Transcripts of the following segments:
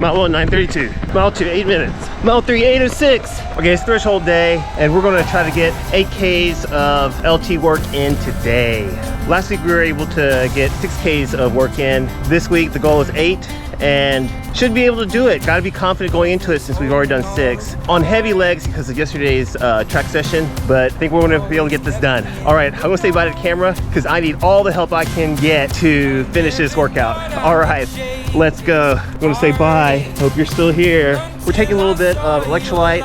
Mile 1, 9:32. Mile 2, 8 minutes. Mile 3, 8:06. Okay, it's threshold day, and we're gonna try to get 8 Ks of LT work in today. Last week we were able to get 6 Ks of work in. This week the goal is 8, and should be able to do it. Gotta be confident going into it since we've already done 6. On heavy legs because of yesterday's track session, but I think we're gonna be able to get this done. All right, I'm gonna say bye to the camera because I need all the help I can get to finish this workout. All right, let's go. I'm gonna say bye. Hope you're still here. We're taking a little bit of electrolyte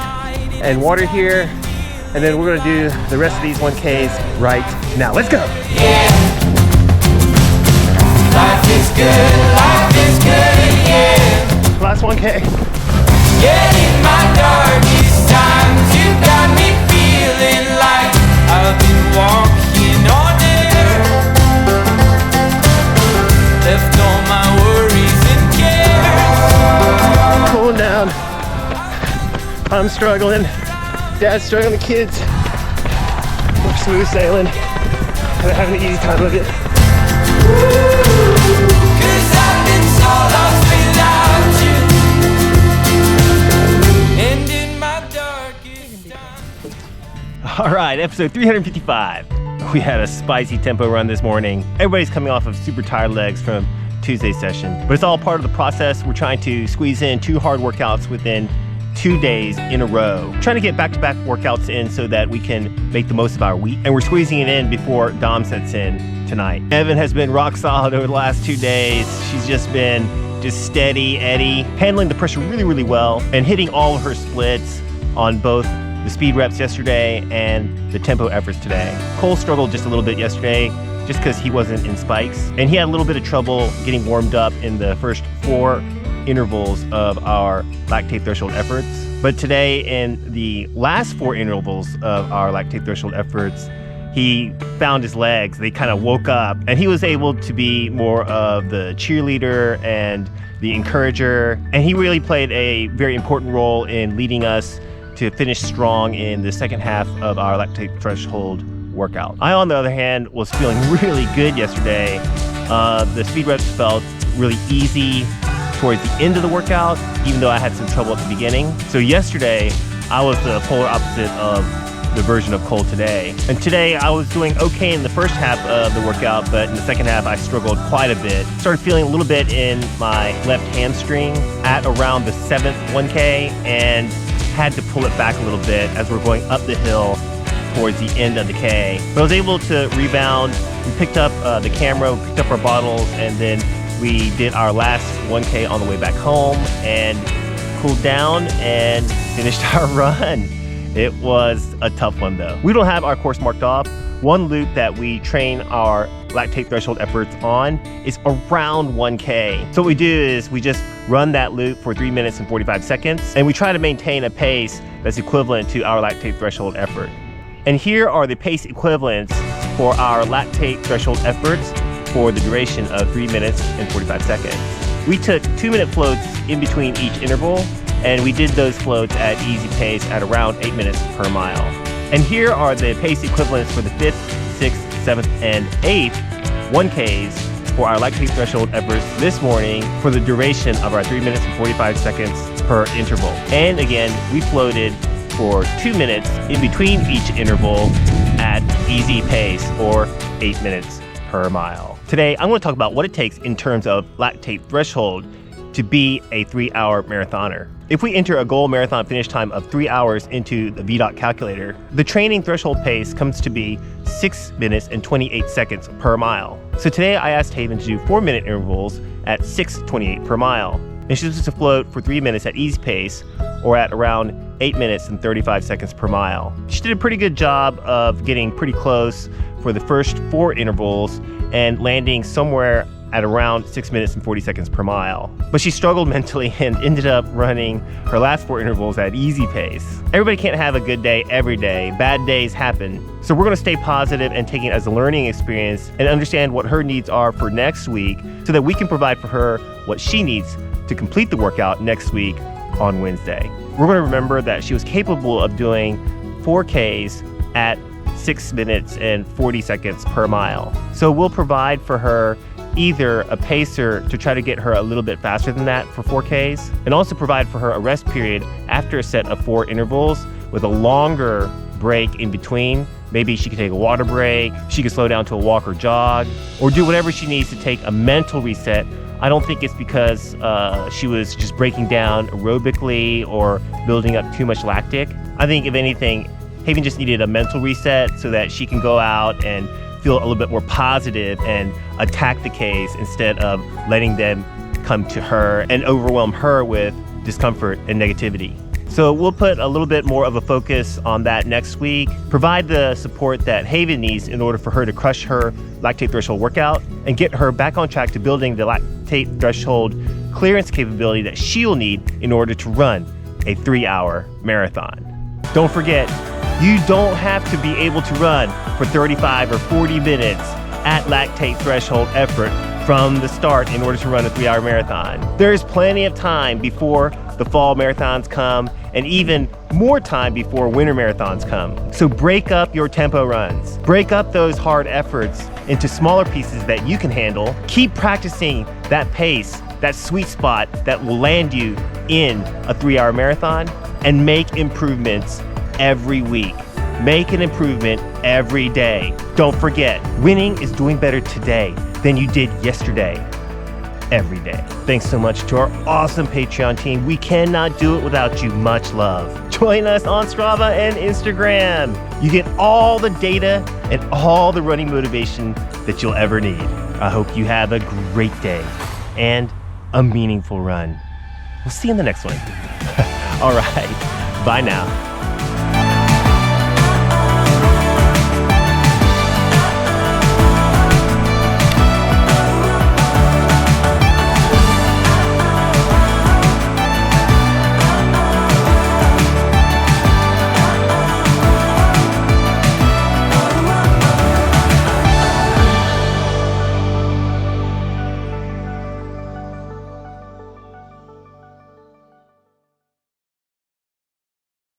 and water here, and then we're gonna do the rest of these 1Ks right now. Let's go. Yeah. Life is good, yeah. Last 1K. Yeah, in my darkest times, you got me feeling like I've been walking on air. Left all my worries and cares. Cooling down. I'm struggling. Dad's struggling, the kids. We're smooth sailing. And I'm having an easy time of it. 'Cause I've been so lost without you. And in my darkest times. All right, episode 355. We had a spicy tempo run this morning. Everybody's coming off of super tired legs from Tuesday's session, but it's all part of the process. We're trying to squeeze in 2 hard workouts within 2 days in a row. Trying to get back-to-back workouts in so that we can make the most of our week. And we're squeezing it in before Dom sets in tonight. Evan has been rock solid over the last 2 days. She's just been steady Eddie, handling the pressure really, really well and hitting all of her splits on both the speed reps yesterday and the tempo efforts today. Cole struggled just a little bit yesterday just because he wasn't in spikes. And he had a little bit of trouble getting warmed up in the first 4 intervals of our lactate threshold efforts. But today, in the last 4 intervals of our lactate threshold efforts, he found his legs. They kind of woke up, and he was able to be more of the cheerleader and the encourager. And he really played a very important role in leading us to finish strong in the second half of our lactate threshold workout. I, on the other hand, was feeling really good yesterday. The speed reps felt really easy towards the end of the workout, even though I had some trouble at the beginning. So yesterday, I was the polar opposite of the version of Cole today. And today, I was doing okay in the first half of the workout, but in the second half, I struggled quite a bit. Started feeling a little bit in my left hamstring at around the 7th 1K, and had to pull it back a little bit as we're going up the hill towards the end of the K. But I was able to rebound. We picked up the camera, picked up our bottles, and then we did our last 1K on the way back home and cooled down and finished our run. It was a tough one though. We don't have our course marked off. One loop that we train our lactate threshold efforts on is around 1K. So what we do is we just run that loop for 3 minutes and 45 seconds, and we try to maintain a pace that's equivalent to our lactate threshold effort. And here are the pace equivalents for our lactate threshold efforts for the duration of 3 minutes and 45 seconds. We took 2-minute floats in between each interval, and we did those floats at easy pace at around 8 minutes per mile. And here are the pace equivalents for the 5th, 6th, 7th, and 8th 1Ks for our lactate threshold efforts this morning for the duration of our 3 minutes and 45 seconds per interval. And again, we floated for 2 minutes in between each interval at easy pace or 8 minutes per mile. Today, I'm going to talk about what it takes in terms of lactate threshold to be a 3-hour marathoner. If we enter a goal marathon finish time of 3 hours into the VDOT calculator, the training threshold pace comes to be 6 minutes and 28 seconds per mile. So today I asked Haven to do 4-minute intervals at 6:28 per mile. And she's supposed to float for 3 minutes at easy pace or at around 8 minutes and 35 seconds per mile. She did a pretty good job of getting pretty close for the first 4 intervals and landing somewhere at around 6 minutes and 40 seconds per mile. But she struggled mentally and ended up running her last 4 intervals at easy pace. Everybody can't have a good day every day. Bad days happen. So we're going to stay positive and take it as a learning experience and understand what her needs are for next week so that we can provide for her what she needs to complete the workout next week on Wednesday. We're going to remember that she was capable of doing 4Ks at 6 minutes and 40 seconds per mile. So we'll provide for her either a pacer to try to get her a little bit faster than that for 4Ks, and also provide for her a rest period after a set of 4 intervals with a longer break in between. Maybe she could take a water break, she could slow down to a walk or jog, or do whatever she needs to take a mental reset. I don't think it's because she was just breaking down aerobically or building up too much lactic. I think if anything, Haven just needed a mental reset so that she can go out and feel a little bit more positive and attack the Ks instead of letting them come to her and overwhelm her with discomfort and negativity. So we'll put a little bit more of a focus on that next week, provide the support that Haven needs in order for her to crush her lactate threshold workout and get her back on track to building the lactate threshold clearance capability that she'll need in order to run a 3-hour marathon. Don't forget, you don't have to be able to run for 35 or 40 minutes at lactate threshold effort from the start in order to run a 3-hour marathon. There is plenty of time before the fall marathons come and even more time before winter marathons come. So break up your tempo runs. Break up those hard efforts into smaller pieces that you can handle. Keep practicing that pace, that sweet spot that will land you in a 3-hour marathon, and make improvements every week. Make an improvement every day. Don't forget, winning is doing better today than you did yesterday, every day. Thanks so much to our awesome Patreon team. We cannot do it without you. Much love. Join us on Strava and Instagram. You get all the data and all the running motivation that you'll ever need. I hope you have a great day and a meaningful run. We'll see you in the next one. All right, bye now.